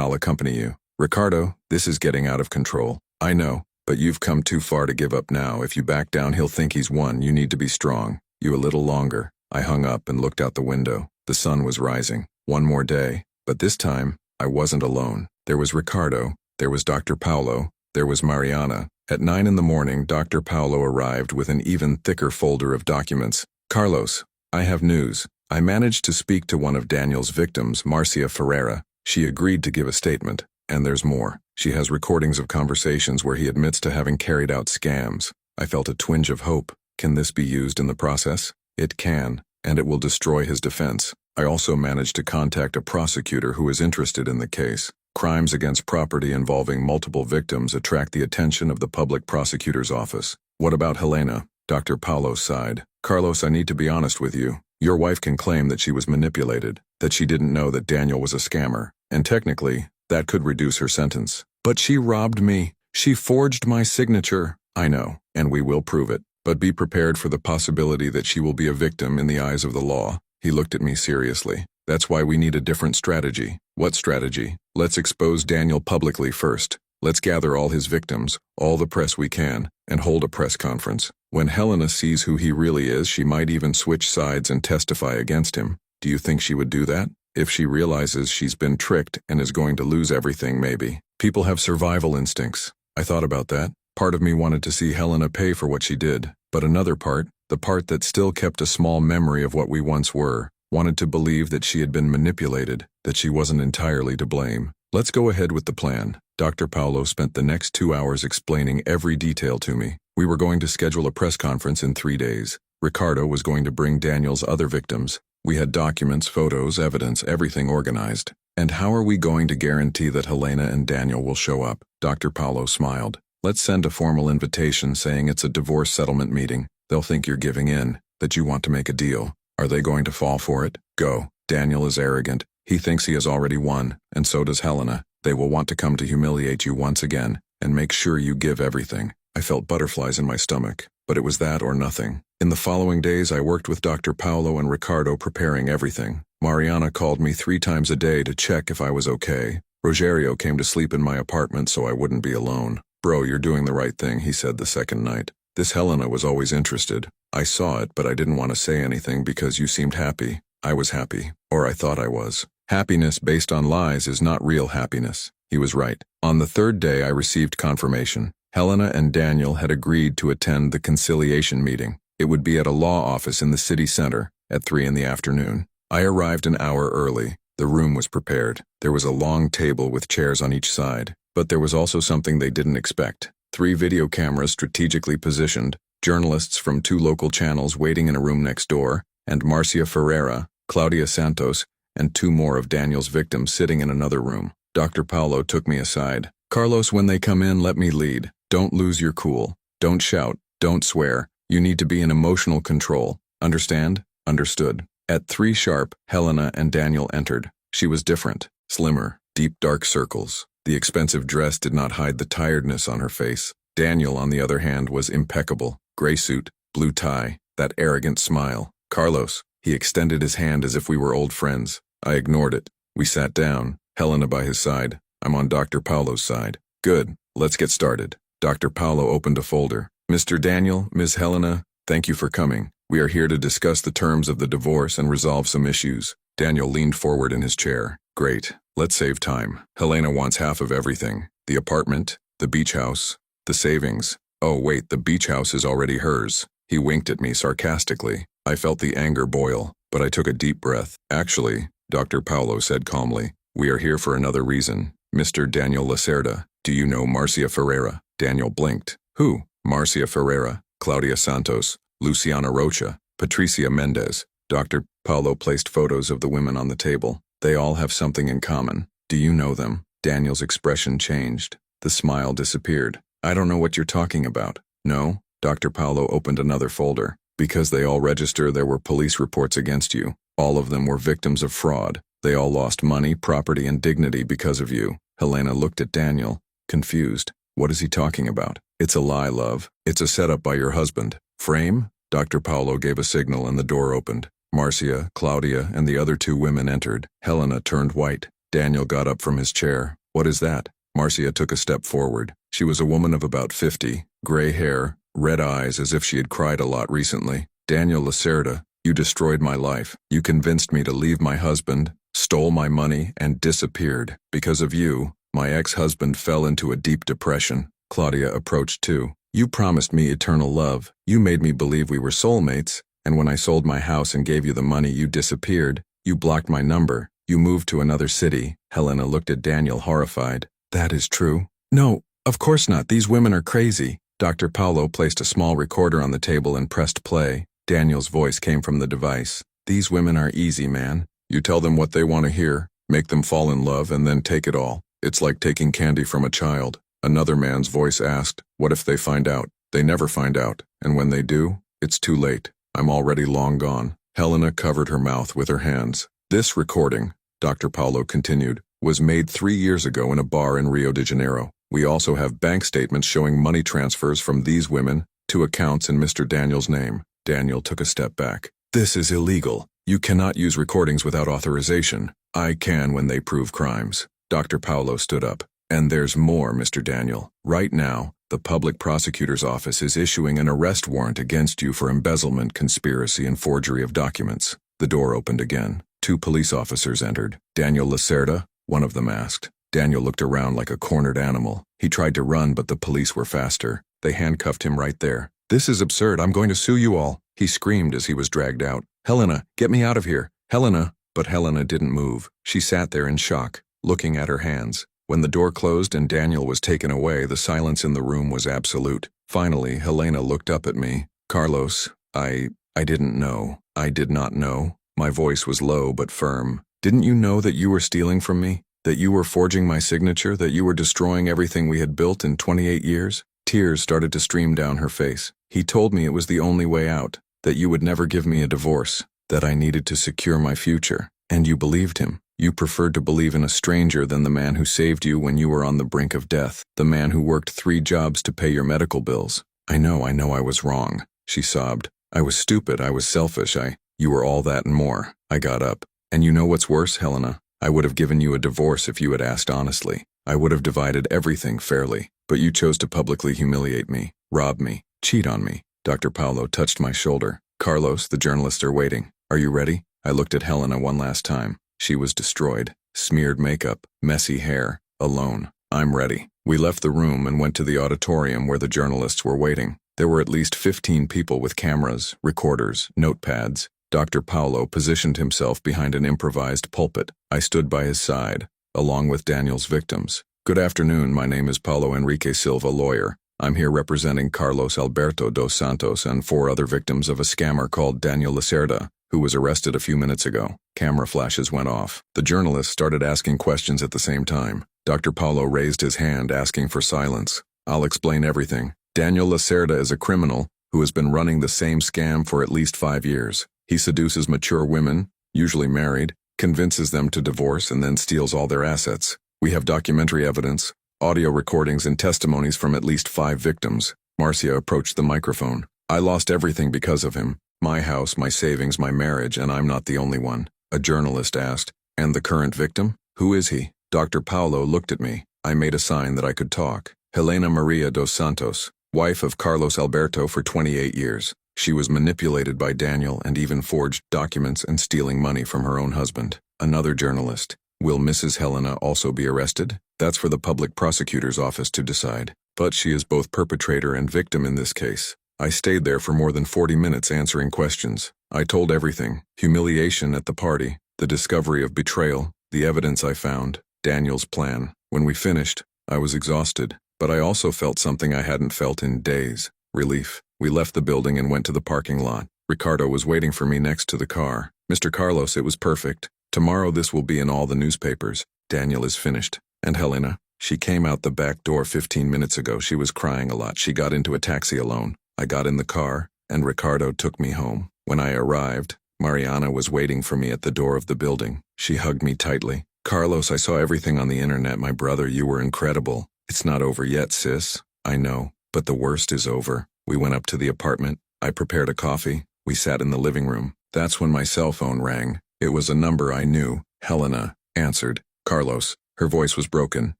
I'll accompany you. Ricardo, this is getting out of control. I know, but you've come too far to give up now. If you back down, he'll think he's won. You need to be strong. You a little longer. I hung up and looked out the window. The sun was rising. One more day. But this time, I wasn't alone. There was Ricardo. There was Dr. Paulo. There was Mariana. At 9 in the morning, Dr. Paulo arrived with an even thicker folder of documents. Carlos, I have news. I managed to speak to one of Daniel's victims, Marcia Ferreira. She agreed to give a statement. And there's more. She has recordings of conversations where he admits to having carried out scams. I felt a twinge of hope. Can this be used in the process? It can, and it will destroy his defense. I also managed to contact a prosecutor who is interested in the case. Crimes against property involving multiple victims attract the attention of the public prosecutor's office. What about Helena? Dr. Paulo sighed. Carlos, I need to be honest with you. Your wife can claim that she was manipulated, that she didn't know that Daniel was a scammer, and technically, that could reduce her sentence. But she robbed me. She forged my signature. I know, and we will prove it. But be prepared for the possibility that she will be a victim in the eyes of the law. He looked at me seriously. That's why we need a different strategy. What strategy? Let's expose Daniel publicly first. Let's gather all his victims, all the press we can, and hold a press conference. When Helena sees who he really is, she might even switch sides and testify against him. Do you think she would do that? If she realizes she's been tricked and is going to lose everything, maybe. People have survival instincts. I thought about that. Part of me wanted to see Helena pay for what she did, but another part, the part that still kept a small memory of what we once were, wanted to believe that she had been manipulated, that she wasn't entirely to blame. Let's go ahead with the plan. Dr. Paulo spent the next 2 hours explaining every detail to me. We were going to schedule a press conference in 3 days. Ricardo was going to bring Daniel's other victims. We had documents, photos, evidence, everything organized. And how are we going to guarantee that Helena and Daniel will show up? Dr. Paulo smiled. Let's send a formal invitation saying it's a divorce settlement meeting. They'll think you're giving in, that you want to make a deal. Are they going to fall for it? Go. Daniel is arrogant. He thinks he has already won, and so does Helena. They will want to come to humiliate you once again, and make sure you give everything. I felt butterflies in my stomach, but it was that or nothing. In the following days, I worked with Dr. Paulo and Ricardo preparing everything. Mariana called me 3 times a day to check if I was okay. Rogerio came to sleep in my apartment so I wouldn't be alone. Bro, you're doing the right thing, he said the second night. This Helena was always interested. I saw it, but I didn't want to say anything because you seemed happy. I was happy, or I thought I was. Happiness based on lies is not real happiness. He was right. On the 3rd day, I received confirmation. Helena and Daniel had agreed to attend the conciliation meeting. It would be at a law office in the city center at 3 in the afternoon. I arrived an hour early. The room was prepared. There was a long table with chairs on each side. But there was also something they didn't expect. 3 video cameras strategically positioned, journalists from 2 local channels waiting in a room next door, and Marcia Ferreira, Claudia Santos, and 2 more of Daniel's victims sitting in another room. Dr. Paulo took me aside. Carlos, when they come in, let me lead. Don't lose your cool. Don't shout. Don't swear. You need to be in emotional control. Understand? Understood. At 3 sharp, Helena and Daniel entered. She was different, slimmer, deep dark circles. The expensive dress did not hide the tiredness on her face. Daniel, on the other hand, was impeccable. Gray suit, blue tie, that arrogant smile. Carlos, he extended his hand as if we were old friends. I ignored it. We sat down, Helena by his side. I'm on Dr. Paulo's side. Good, let's get started. Dr. Paulo opened a folder. Mr. Daniel, Ms. Helena, thank you for coming. We are here to discuss the terms of the divorce and resolve some issues. Daniel leaned forward in his chair. Great. Let's save time. Helena wants half of everything. The apartment, the beach house, the savings. Oh wait, the beach house is already hers. He winked at me sarcastically. I felt the anger boil, but I took a deep breath. Actually, Dr. Paulo said calmly, we are here for another reason. Mr. Daniel Lacerda, do you know Marcia Ferreira? Daniel blinked. Who? Marcia Ferreira, Claudia Santos, Luciana Rocha, Patricia Mendez. Dr. Paulo placed photos of the women on the table. They all have something in common. Do you know them? Daniel's expression changed. The smile disappeared. I don't know what you're talking about. No? Dr. Paulo opened another folder. Because they all register, there were police reports against you. All of them were victims of fraud. They all lost money, property, and dignity because of you. Helena looked at Daniel, confused. What is he talking about? It's a lie, love. It's a setup by your husband. Frame? Dr. Paulo gave a signal and the door opened. Marcia, Claudia, and the other 2 women entered. Helena turned white. Daniel got up from his chair. What is that? Marcia took a step forward. She was a woman of about 50, gray hair, red eyes as if she had cried a lot recently. Daniel Lacerda, you destroyed my life. You convinced me to leave my husband, stole my money, and disappeared. Because of you, my ex-husband fell into a deep depression. Claudia approached too. You promised me eternal love. You made me believe we were soulmates. And when I sold my house and gave you the money, you disappeared. You blocked my number. You moved to another city. Helena looked at Daniel horrified. That is true. No, of course not. These women are crazy. Dr. Paulo placed a small recorder on the table and pressed play. Daniel's voice came from the device. These women are easy, man. You tell them what they want to hear, make them fall in love, and then take it all. It's like taking candy from a child. Another man's voice asked, what if they find out? They never find out, and when they do, it's too late. I'm already long gone. Helena covered her mouth with her hands. This recording, Dr. Paulo continued, was made 3 years ago in a bar in Rio de Janeiro. We also have bank statements showing money transfers from these women to accounts in Mr. Daniel's name. Daniel took a step back. This is illegal. You cannot use recordings without authorization. I can when they prove crimes. Dr. Paulo stood up. And there's more, Mr. Daniel. Right now, the public prosecutor's office is issuing an arrest warrant against you for embezzlement, conspiracy, and forgery of documents. The door opened again. 2 police officers entered. Daniel Lacerda, one of them asked. Daniel looked around like a cornered animal. He tried to run, but the police were faster. They handcuffed him right there. This is absurd. I'm going to sue you all, he screamed as he was dragged out. Helena, get me out of here. Helena. But Helena didn't move. She sat there in shock, looking at her hands. When the door closed and Daniel was taken away, the silence in the room was absolute. Finally, Helena looked up at me. Carlos, I didn't know. I did not know. My voice was low but firm. Didn't you know that you were stealing from me? That you were forging my signature? That you were destroying everything we had built in 28 years? Tears started to stream down her face. He told me it was the only way out. That you would never give me a divorce. That I needed to secure my future. And you believed him. You preferred to believe in a stranger than the man who saved you when you were on the brink of death. The man who worked 3 jobs to pay your medical bills. I know I was wrong, she sobbed. I was stupid, I was selfish, you were all that and more. I got up. And you know what's worse, Helena? I would have given you a divorce if you had asked honestly. I would have divided everything fairly. But you chose to publicly humiliate me, rob me, cheat on me. Dr. Paulo touched my shoulder. Carlos, the journalists are waiting. Are you ready? I looked at Helena one last time. She was destroyed. Smeared makeup, messy hair, alone. I'm ready. We left the room and went to the auditorium where the journalists were waiting. There were at least 15 people with cameras, recorders, notepads. Dr. Paulo positioned himself behind an improvised pulpit. I stood by his side, along with Daniel's victims. Good afternoon, my name is Paulo Enrique Silva, lawyer. I'm here representing Carlos Alberto dos Santos and 4 other victims of a scammer called Daniel Lacerda, who was arrested a few minutes ago. Camera flashes went off. The journalists started asking questions at the same time. Dr. Paulo raised his hand, asking for silence. I'll explain everything. Daniel Lacerda is a criminal who has been running the same scam for at least 5 years. He seduces mature women, usually married, convinces them to divorce, and then steals all their assets. We have documentary evidence, audio recordings, and testimonies from at least 5 victims. Marcia approached the microphone. I lost everything because of him. My house, my savings, my marriage, and I'm not the only one. A journalist asked. And the current victim? Who is he? Dr. Paulo looked at me. I made a sign that I could talk. Helena Maria dos Santos, wife of Carlos Alberto for 28 years. She was manipulated by Daniel and even forged documents and stealing money from her own husband. Another journalist. Will Mrs. Helena also be arrested? That's for the public prosecutor's office to decide. But she is both perpetrator and victim in this case. I stayed there for more than 40 minutes answering questions. I told everything. Humiliation at the party, the discovery of betrayal, the evidence I found, Daniel's plan. When we finished, I was exhausted, but I also felt something I hadn't felt in days. Relief. We left the building and went to the parking lot. Ricardo was waiting for me next to the car. Mr. Carlos, it was perfect. Tomorrow this will be in all the newspapers. Daniel is finished. And Helena? She came out the back door 15 minutes ago. She was crying a lot. She got into a taxi alone. I got in the car, and Ricardo took me home. When I arrived, Mariana was waiting for me at the door of the building. She hugged me tightly. Carlos, I saw everything on the internet. My brother, you were incredible. It's not over yet, sis. I know, but the worst is over. We went up to the apartment. I prepared a coffee. We sat in the living room. That's when my cell phone rang. It was a number I knew. Helena answered. Carlos. Her voice was broken,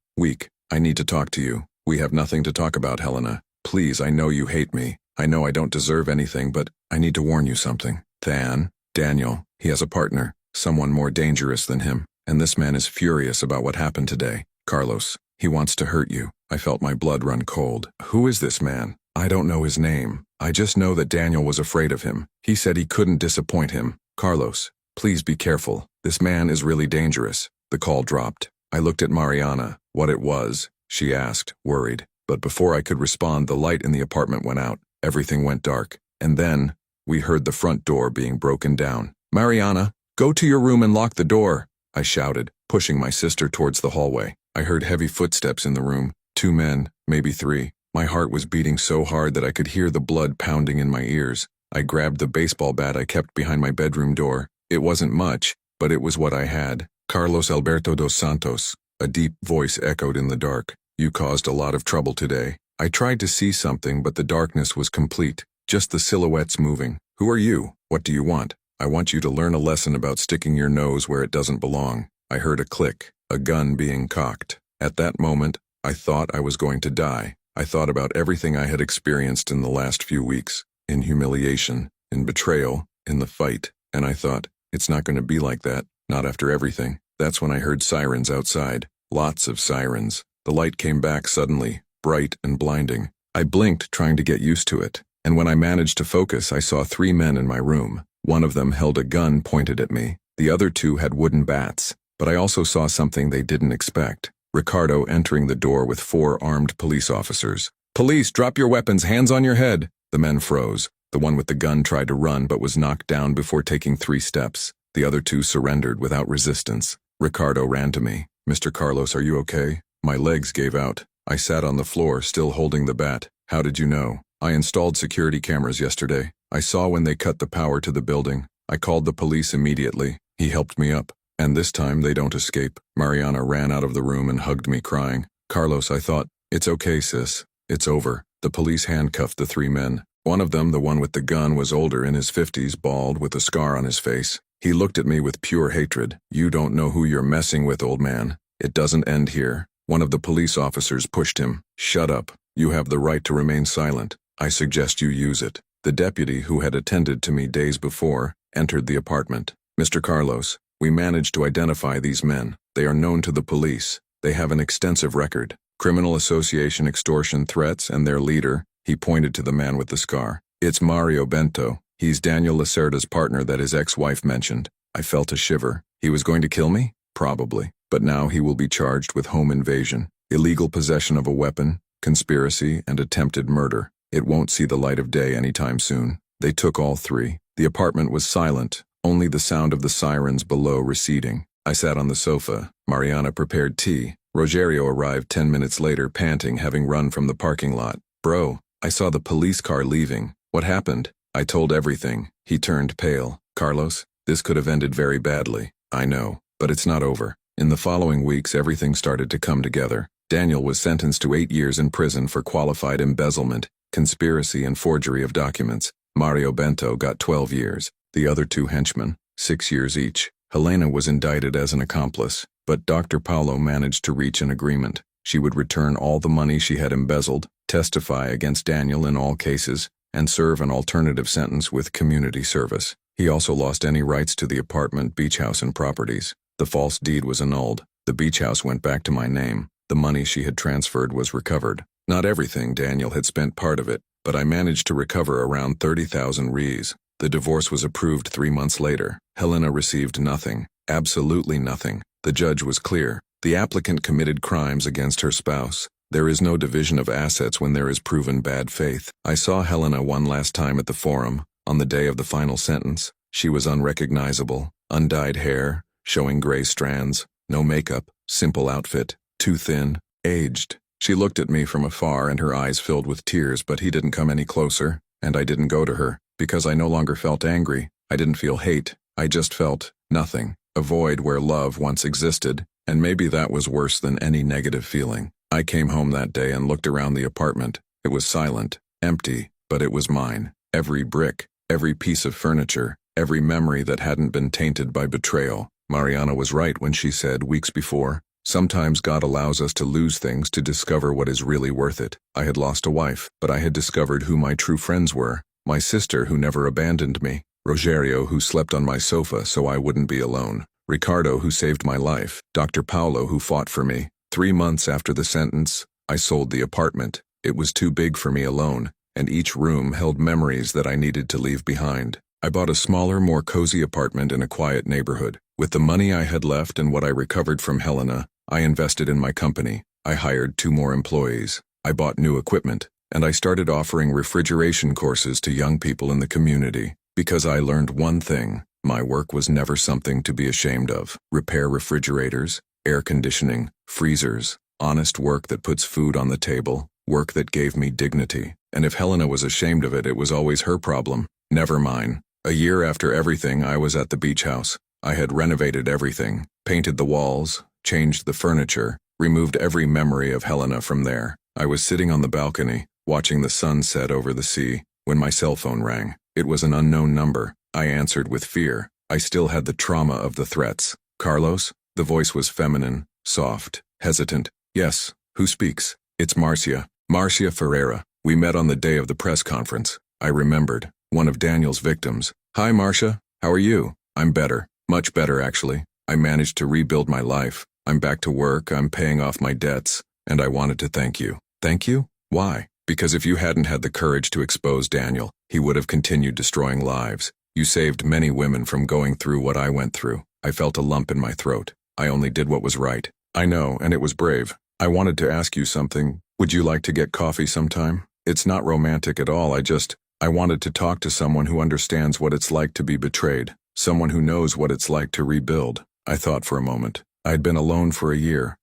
weak. I need to talk to you. We have nothing to talk about, Helena. Please, I know you hate me. I know I don't deserve anything, but I need to warn you something. Daniel, he has a partner, someone more dangerous than him, and this man is furious about what happened today. Carlos, he wants to hurt you. I felt my blood run cold. Who is this man? I don't know his name. I just know that Daniel was afraid of him. He said he couldn't disappoint him. Carlos, please be careful. This man is really dangerous. The call dropped. I looked at Mariana. what it was, she asked, worried. But before I could respond, the light in the apartment went out. Everything went dark. And then, we heard the front door being broken down. "Mariana, go to your room and lock the door," I shouted, pushing my sister towards the hallway. I heard heavy footsteps in the room. 2 men, maybe 3. My heart was beating so hard that I could hear the blood pounding in my ears. I grabbed the baseball bat I kept behind my bedroom door. It wasn't much, but it was what I had. "Carlos Alberto dos Santos," a deep voice echoed in the dark. "You caused a lot of trouble today." I tried to see something, but the darkness was complete, just the silhouettes moving. "Who are you? What do you want?" "I want you to learn a lesson about sticking your nose where it doesn't belong." I heard a click, a gun being cocked. At that moment, I thought I was going to die. I thought about everything I had experienced in the last few weeks, in humiliation, in betrayal, in the fight, and I thought, it's not going to be like that, not after everything. That's when I heard sirens outside, lots of sirens. The light came back suddenly, bright and blinding. I blinked, trying to get used to it, and when I managed to focus, I saw 3 men in my room. One of them held a gun pointed at me. The other 2 had wooden bats, but I also saw something they didn't expect. Ricardo entering the door with 4 armed police officers. "Police, drop your weapons, hands on your head." The men froze. The one with the gun tried to run but was knocked down before taking 3 steps. The other 2 surrendered without resistance. Ricardo ran to me. "Mr. Carlos, are you okay?" My legs gave out. I sat on the floor, still holding the bat. "How did you know?" "I installed security cameras yesterday. I saw when they cut the power to the building. I called the police immediately. He helped me up. And this time they don't escape." Mariana ran out of the room and hugged me, crying. "Carlos," I thought. "It's okay, sis. It's over." The police handcuffed the 3 men. One of them, the one with the gun, was older, in his 50s, bald, with a scar on his face. He looked at me with pure hatred. "You don't know who you're messing with, old man. It doesn't end here." One of the police officers pushed him. "Shut up. You have the right to remain silent. I suggest you use it." The deputy, who had attended to me days before, entered the apartment. "Mr. Carlos, we managed to identify these men. They are known to the police. They have an extensive record. Criminal association, extortion, threats, and their leader," he pointed to the man with the scar. "It's Mario Bento. He's Daniel Lacerda's partner that his ex-wife mentioned." I felt a shiver. He was going to kill me? Probably. But now he will be charged with home invasion, illegal possession of a weapon, conspiracy, and attempted murder. It won't see the light of day anytime soon. They took all 3. The apartment was silent, only the sound of the sirens below receding. I sat on the sofa. Mariana prepared tea. Rogerio arrived 10 minutes later, panting, having run from the parking lot. "Bro, I saw the police car leaving. What happened?" I told everything. He turned pale. "Carlos, this could have ended very badly." "I know, but it's not over." In the following weeks, everything started to come together. Daniel was sentenced to 8 years in prison for qualified embezzlement, conspiracy, and forgery of documents. Mario Bento got 12 years. The other 2 henchmen, 6 years each. Helena was indicted as an accomplice, but Dr. Paulo managed to reach an agreement. She would return all the money she had embezzled, testify against Daniel in all cases, and serve an alternative sentence with community service. He also lost any rights to the apartment, beach house, and properties. The false deed was annulled. The beach house went back to my name. The money she had transferred was recovered. Not everything. Daniel had spent part of it, but I managed to recover around 30,000 reais. The divorce was approved 3 months later. Helena received nothing, absolutely nothing. The judge was clear. The applicant committed crimes against her spouse. There is no division of assets when there is proven bad faith. I saw Helena one last time at the forum, on the day of the final sentence. She was unrecognizable, undyed hair, showing gray strands, no makeup, simple outfit, too thin, aged. She looked at me from afar and her eyes filled with tears, but he didn't come any closer, and I didn't go to her, because I no longer felt angry. I didn't feel hate. I just felt nothing, a void where love once existed, and maybe that was worse than any negative feeling. I came home that day and looked around the apartment. It was silent, empty, but it was mine. Every brick, every piece of furniture, every memory that hadn't been tainted by betrayal. Mariana was right when she said weeks before, sometimes God allows us to lose things to discover what is really worth it. I had lost a wife, but I had discovered who my true friends were. My sister who never abandoned me. Rogerio who slept on my sofa so I wouldn't be alone. Ricardo who saved my life. Dr. Paulo who fought for me. 3 months after the sentence, I sold the apartment. It was too big for me alone, and each room held memories that I needed to leave behind. I bought a smaller, more cozy apartment in a quiet neighborhood. With the money I had left and what I recovered from Helena, I invested in my company. I hired 2 more employees. I bought new equipment, and I started offering refrigeration courses to young people in the community. Because I learned one thing: my work was never something to be ashamed of. Repair refrigerators, air conditioning, freezers, honest work that puts food on the table, work that gave me dignity. And if Helena was ashamed of it, it was always her problem, never mine. A year after everything, I was at the beach house. I had renovated everything, painted the walls, changed the furniture, removed every memory of Helena from there. I was sitting on the balcony, watching the sun set over the sea, when my cell phone rang. It was an unknown number. I answered with fear. I still had the trauma of the threats. Carlos? The voice was feminine, soft, hesitant. Yes, who speaks? It's Marcia. Marcia Ferreira. We met on the day of the press conference. I remembered. One of Daniel's victims. Hi, Marcia. How are you? I'm better. Much better, actually. I managed to rebuild my life. I'm back to work, I'm paying off my debts, and I wanted to thank you. Thank you? Why? Because if you hadn't had the courage to expose Daniel, he would have continued destroying lives. You saved many women from going through what I went through. I felt a lump in my throat. I only did what was right. I know, and it was brave. I wanted to ask you something. Would you like to get coffee sometime? It's not romantic at all. I wanted to talk to someone who understands what it's like to be betrayed. Someone who knows what it's like to rebuild. I thought for a moment. I'd been alone for a year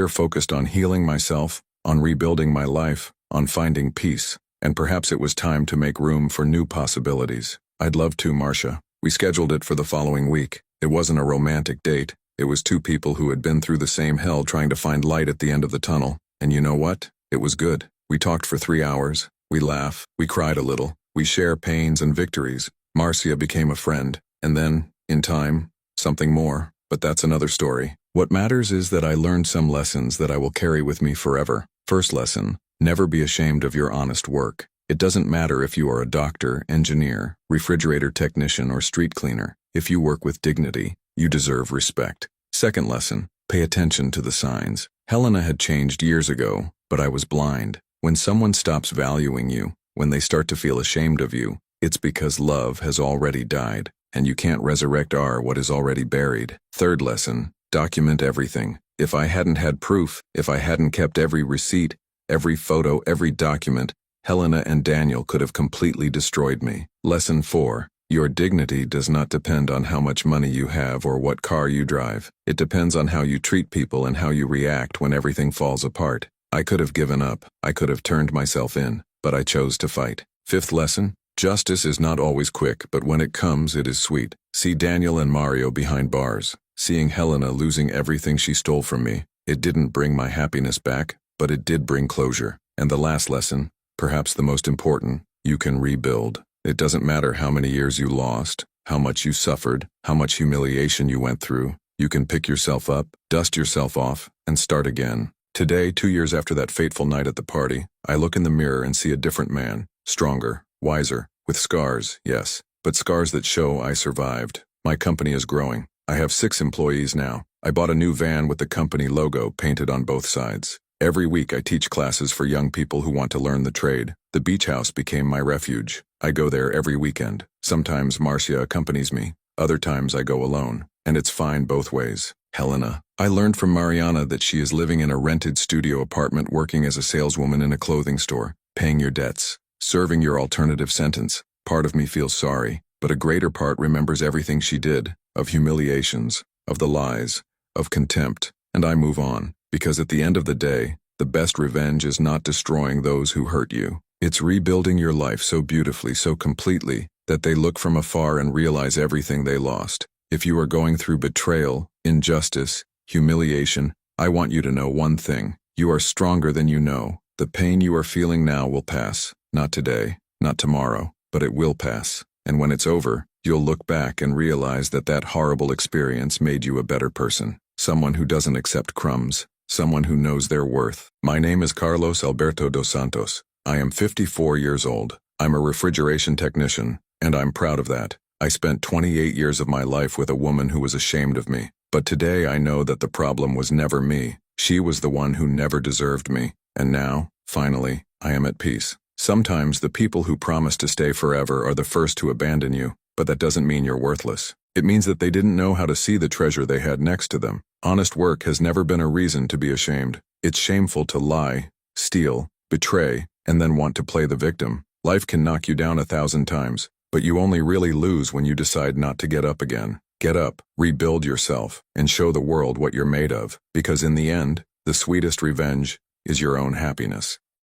focused on healing myself, on rebuilding my life, on finding peace, and perhaps it was time to make room for new possibilities. I'd love to, Marcia. We scheduled it for the following week. It wasn't a romantic date. It was 2 people who had been through the same hell trying to find light at the end of the tunnel. And you know what? It was good. We talked for 3 hours. We laugh. We cried a little. We share pains and victories. Marcia became a friend. And then, in time, something more. But that's another story. What matters is that I learned some lessons that I will carry with me forever. First lesson: never be ashamed of your honest work. It doesn't matter if you are a doctor, engineer, refrigerator technician, or street cleaner. If you work with dignity, you deserve respect. Second lesson: pay attention to the signs. Helena had changed years ago, but I was blind. When someone stops valuing you, when they start to feel ashamed of you, it's because love has already died, and you can't resurrect what is already buried. Third lesson: document everything. If I hadn't had proof, if I hadn't kept every receipt, every photo, every document, Helena and Daniel could have completely destroyed me. Lesson 4. Your dignity does not depend on how much money you have or what car you drive. It depends on how you treat people and how you react when everything falls apart. I could have given up. I could have turned myself in, but I chose to fight. Fifth lesson: justice is not always quick, but when it comes, it is sweet. See Daniel and Mario behind bars. Seeing Helena losing everything she stole from me. It didn't bring my happiness back, but it did bring closure. And the last lesson, perhaps the most important: you can rebuild. It doesn't matter how many years you lost, how much you suffered, how much humiliation you went through. You can pick yourself up, dust yourself off, and start again. Today, 2 years after that fateful night at the party, I look in the mirror and see a different man. Stronger, wiser, with scars, yes, but scars that show I survived. My company is growing. I have 6 employees now. I bought a new van with the company logo painted on both sides. Every week I teach classes for young people who want to learn the trade. The beach house became my refuge. I go there every weekend. Sometimes Marcia accompanies me. Other times I go alone. And it's fine both ways. Helena. I learned from Mariana that she is living in a rented studio apartment, working as a saleswoman in a clothing store, paying your debts, serving your alternative sentence. Part of me feels sorry, but a greater part remembers everything she did, of humiliations, of the lies, of contempt, and I move on, because at the end of the day, the best revenge is not destroying those who hurt you. It's rebuilding your life so beautifully, so completely, that they look from afar and realize everything they lost. If you are going through betrayal, injustice, humiliation, I want you to know one thing: you are stronger than you know. The pain you are feeling now will pass. Not today, not tomorrow, but it will pass. And when it's over, you'll look back and realize that that horrible experience made you a better person. Someone who doesn't accept crumbs. Someone who knows their worth. My name is Carlos Alberto dos Santos. I am 54 years old. I'm a refrigeration technician, and I'm proud of that. I spent 28 years of my life with a woman who was ashamed of me. But today I know that the problem was never me. She was the one who never deserved me. And now, finally, I am at peace. Sometimes the people who promise to stay forever are the first to abandon you, but that doesn't mean you're worthless. It means that they didn't know how to see the treasure they had next to them. Honest work has never been a reason to be ashamed. It's shameful to lie, steal, betray, and then want to play the victim. Life can knock you down 1,000 times, but you only really lose when you decide not to get up again. Get up, rebuild yourself, and show the world what you're made of, because in the end, the sweetest revenge is your own happiness.